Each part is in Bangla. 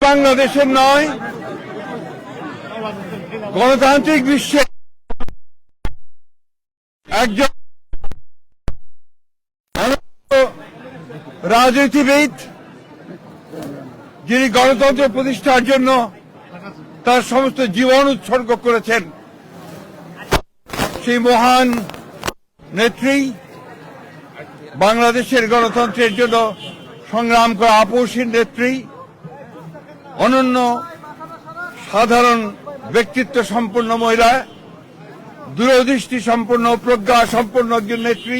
বাংলাদেশের নয়, গণতান্ত্রিক বিশ্বে একজন রাজনীতিবিদ যিনি গণতন্ত্র প্রতিষ্ঠার জন্য তার সমস্ত জীবন উৎসর্গ করেছেন, সেই মহান নেত্রী, বাংলাদেশের গণতন্ত্রের জন্য সংগ্রাম করা আপসীর নেত্রী, অনন্য সাধারণ ব্যক্তিত্ব সম্পন্ন মহিলা, দূরদৃষ্টি সম্পন্ন প্রজ্ঞা সম্পন্ন একজন নেত্রী,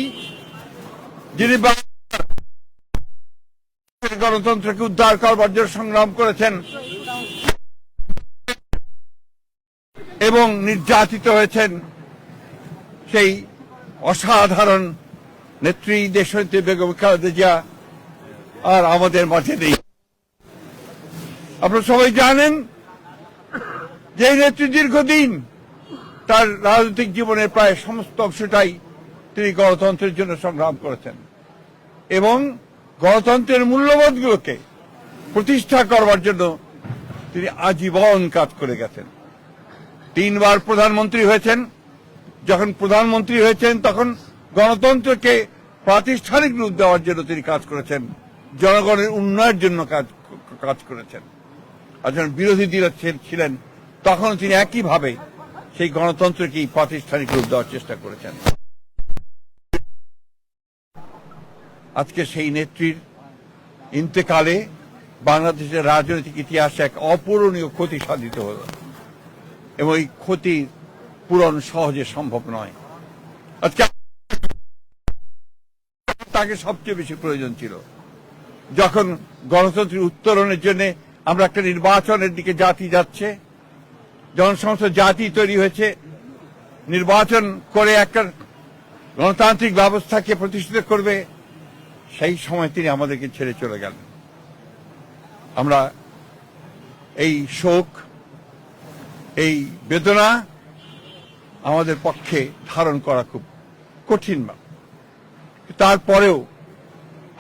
যিনি গণতন্ত্রকে উদ্ধার করবার জন্য সংগ্রাম করেছেন এবং নির্যাতিত হয়েছেন, সেই অসাধারণ নেত্রী দেশনেত্রী বেগম খালেদা জিয়া আর আমাদের মাঝে নেই। আপনারা সবাই জানেন যে এই নেত্রী দীর্ঘদিন তার রাজনৈতিক জীবনের প্রায় সমস্ত অংশটাই তিনি গণতন্ত্রের জন্য সংগ্রাম করেছেন এবং গণতন্ত্রের মূল্যবোধগুলোকে প্রতিষ্ঠা করবার জন্য তিনি আজীবন কাজ করে গেছেন। 3 বার প্রধানমন্ত্রী হয়েছেন। যখন প্রধানমন্ত্রী হয়েছেন তখন গণতন্ত্রকে প্রাতিষ্ঠানিক রূপ দেওয়ার জন্য তিনি কাজ করেছেন, জনগণের উন্নয়নের জন্য কাজ করেছেন। আর যখন বিরোধী দল ছিলেন তখন তিনি একইভাবে সেই গণতন্ত্রকেই প্রাতিষ্ঠানিক রূপ দেওয়ার চেষ্টা করেছেন। আজকে সেই নেত্রীর ইন্তেকালে বাংলাদেশের রাজনৈতিক ইতিহাসে এক অপূরণীয় ক্ষতি সাধিত হল এবং এই ক্ষতি পূরণ সহজে সম্ভব নয়। আজকে তাকে সবচেয়ে বেশি প্রয়োজন ছিল যখন গণতন্ত্রের উত্তরণের জন্য আমরা একটা নির্বাচনের দিকে জাতি যাচ্ছে, যখন সমস্ত জাতি তৈরি হয়েছে, নির্বাচন করে একটা গণতান্ত্রিক ব্যবস্থাকে প্রতিষ্ঠিত করবে, সেই সময় তিনি আমাদেরকে ছেড়ে চলে গেলেন। আমরা এই শোক, এই বেদনা আমাদের পক্ষে ধারণ করা খুব কঠিন। তারপরেও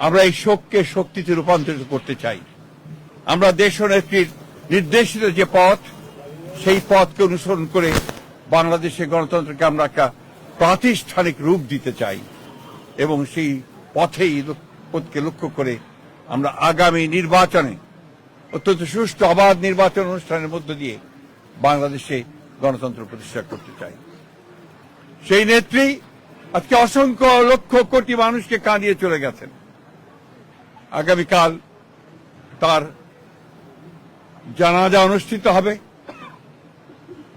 আমরা এই শোককে শক্তিতে রূপান্তরিত করতে চাই। আমরা দেশনেত্রীর নির্দেশিত যে পথ, সেই পথকে অনুসরণ করে বাংলাদেশের গণতন্ত্রকে আমরা একটা প্রাতিষ্ঠানিক রূপ দিতে চাই এবং সেই পথকে লক্ষ্য করে আমরা আগামী নির্বাচনে অত্যন্ত সুষ্ঠু অবাধ নির্বাচন অনুষ্ঠানের মধ্য দিয়ে বাংলাদেশে গণতন্ত্র প্রতিষ্ঠা করতে চাই। সেই নেত্রী আজকে অসংখ্য লক্ষ কোটি মানুষকে কাঁদিয়ে চলে গেছেন। আগামীকাল তার জানাজা অনুষ্ঠিত হবে,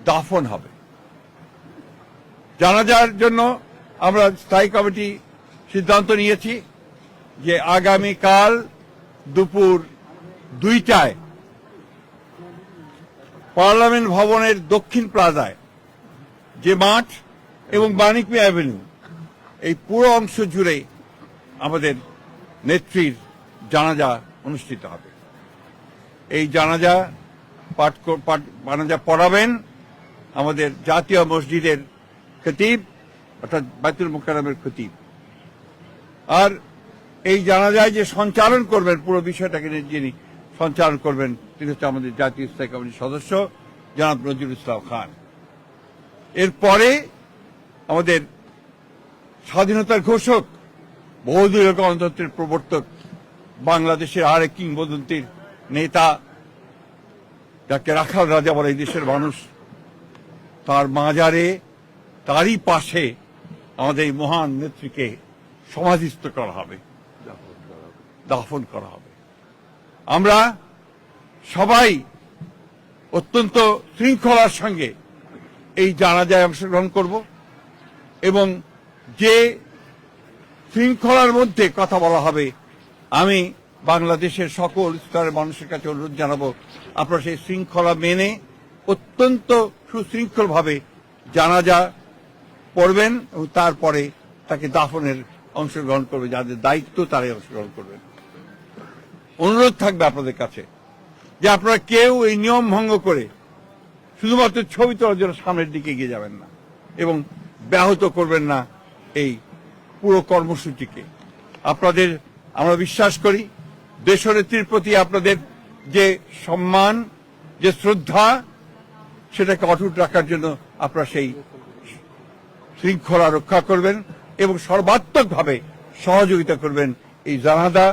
দাফন হবে। জানাজার জন্য আমরা স্থায়ী কমিটি সিদ্ধান্ত নিয়েছি যে আগামীকাল দুপুর 2টায় পার্লামেন্ট ভবনের দক্ষিণ প্লাজায় যে মাঠ এবং বাণিজ্য অ্যাভিনিউ, এই পুরো অংশ জুড়ে আমাদের নেত্রীর জানাজা অনুষ্ঠিত হবে। এই জানাজা পড়াবেন আমাদের জাতীয় মসজিদের খতিব, অর্থাৎ বাইতুল মুকাররমের খতিব। আর এই জানাজায় যে সঞ্চালন করবেন, পুরো বিষয়টাকে যিনি সঞ্চালন করবেন, তিনি হচ্ছে আমাদের জাতীয় স্থায়ী কমিটির সদস্য জনাব নজরুল ইসলাম খান। এরপরে আমাদের স্বাধীনতার ঘোষক, বহুদলীয় গণতন্ত্রের প্রবর্তক, বাংলাদেশের আরেক কিংবদন্তির নেতা, যাকে রাখাল রাজা বলে এই দেশের মানুষ, তার মাজারে, তারই পাশে আমাদের এই মহান নেত্রীকে সমাধিস্থ করা হবে, দাফন করা হবে। আমরা সবাই অত্যন্ত শৃঙ্খলার সঙ্গে এই জানাজায় অংশগ্রহণ করব এবং যে শৃঙ্খলার মধ্যে কথা বলা হবে, আমি বাংলাদেশের সকল স্তরের মানুষের কাছে অনুরোধ জানাবো, আপনারা সেই শৃঙ্খলা মেনে অত্যন্ত সুশৃঙ্খলভাবে জানাজা পড়বেন এবং তারপরে তাকে দাফনের অংশগ্রহণ করবে, যাদের দায়িত্ব তারাই অংশগ্রহণ করবেন। অনুরোধ থাকবে আপনাদের কাছে যে আপনারা কেউ এই নিয়ম ভঙ্গ করে শুধুমাত্র ছবি তোলার জন্য সামনের দিকে এগিয়ে যাবেন না এবং ব্যাহত করবেন না এই পুরো কর্মসূচিকে। আপনাদের আমরা বিশ্বাস করি দেশনেত্রীর প্রতি আপনাদের যে সম্মান, যে শ্রদ্ধা, সেটাকে অটুট রাখার জন্য আপনারা সেই শৃঙ্খলা রক্ষা করবেন এবং সর্বাত্মকভাবে সহযোগিতা করবেন এই জানাজা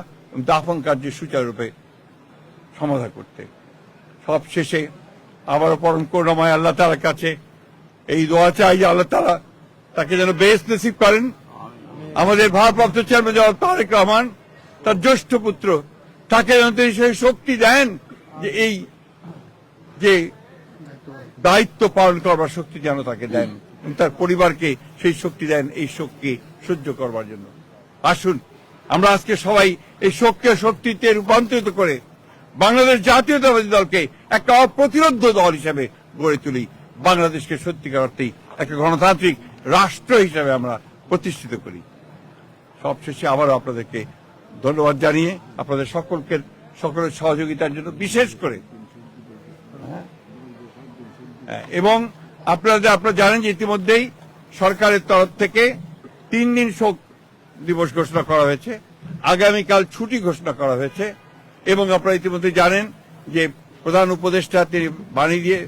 দাফন কার্য সুচারুরূপে সমাধান করতে। সবশেষে আবারও পরম করুণাময় আল্লাহ তাআলার কাছে এই দোয়া চাই যে আল্লাহ তাআলা তাকে যেন বেহেশত নসিব করেন। আমাদের ভারপ্রাপ্ত চেয়ারম্যান জনাব তারেক রহমান, তার জ্যেষ্ঠ পুত্র, তাকে যেন তিনি সেই শক্তি দেন যে এই যে দায়িত্ব পালন করবার শক্তি যেন তাকে দেন, তার পরিবারকে সেই শক্তি দেন এই শোককে সহ্য করবার জন্য। আসুন আমরা আজকে সবাই এই শোককে শক্তিতে রূপান্তরিত করে বাংলাদেশ জাতীয়তাবাদী দলকে একটা অপ্রতিরোধ দল হিসেবে গড়ে তুলি, বাংলাদেশকে সত্যিকার অর্থেই একটা গণতান্ত্রিক রাষ্ট্র হিসেবে আমরা প্রতিষ্ঠিত করি। সবশেষে আবারও আপনাদেরকে ধন্যবাদ জানিয়ে আপনাদের সকলের সহযোগিতার জন্য বিশেষ করে এবং আপনারা জানেন যে ইতিমধ্যেই সরকারের তরফ থেকে 3 দিন শোক দিবস ঘোষণা করা হয়েছে, আগামীকাল ছুটি ঘোষণা করা হয়েছে এবং আপনারা ইতিমধ্যে জানেন যে প্রধান উপদেষ্টা তিনি বাণী দিয়ে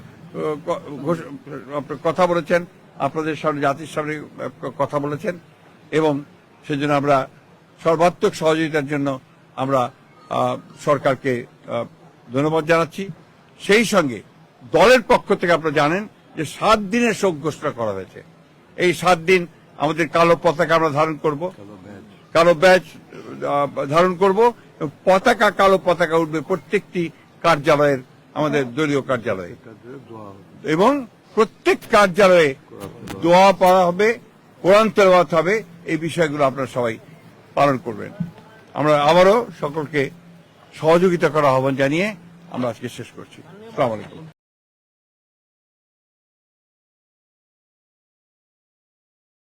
কথা বলেছেন, আপনাদের সামনে জাতির সামনে কথা বলেছেন এবং সেজন্য আমরা সর্বাত্মক সহযোগিতার জন্য আমরা সরকারকে ধন্যবাদ জানাচ্ছি। সেই সঙ্গে দলের পক্ষ থেকে আপনারা জানেন যে 7 দিনের শোক ঘোষণা করা হয়েছে। এই 7 দিন আমাদের কালো পতাকা আমরা ধারণ করব, কালো ব্যাজ ধারণ করব, কালো পতাকা উঠবে প্রত্যেকটি কার্যালয়ের, আমাদের দলীয় কার্যালয়ে, এবং প্রত্যেক কার্যালয়ে দোয়া পড়া হবে, কোরআন তেলাওয়াত হবে। এই বিষয়গুলো আপনারা সবাই পালন করবেন। আমরা আবারও সকলকে সহযোগিতা করার আহ্বান জানিয়ে আমরা আজকে শেষ করছি। আসসালামু আলাইকুম।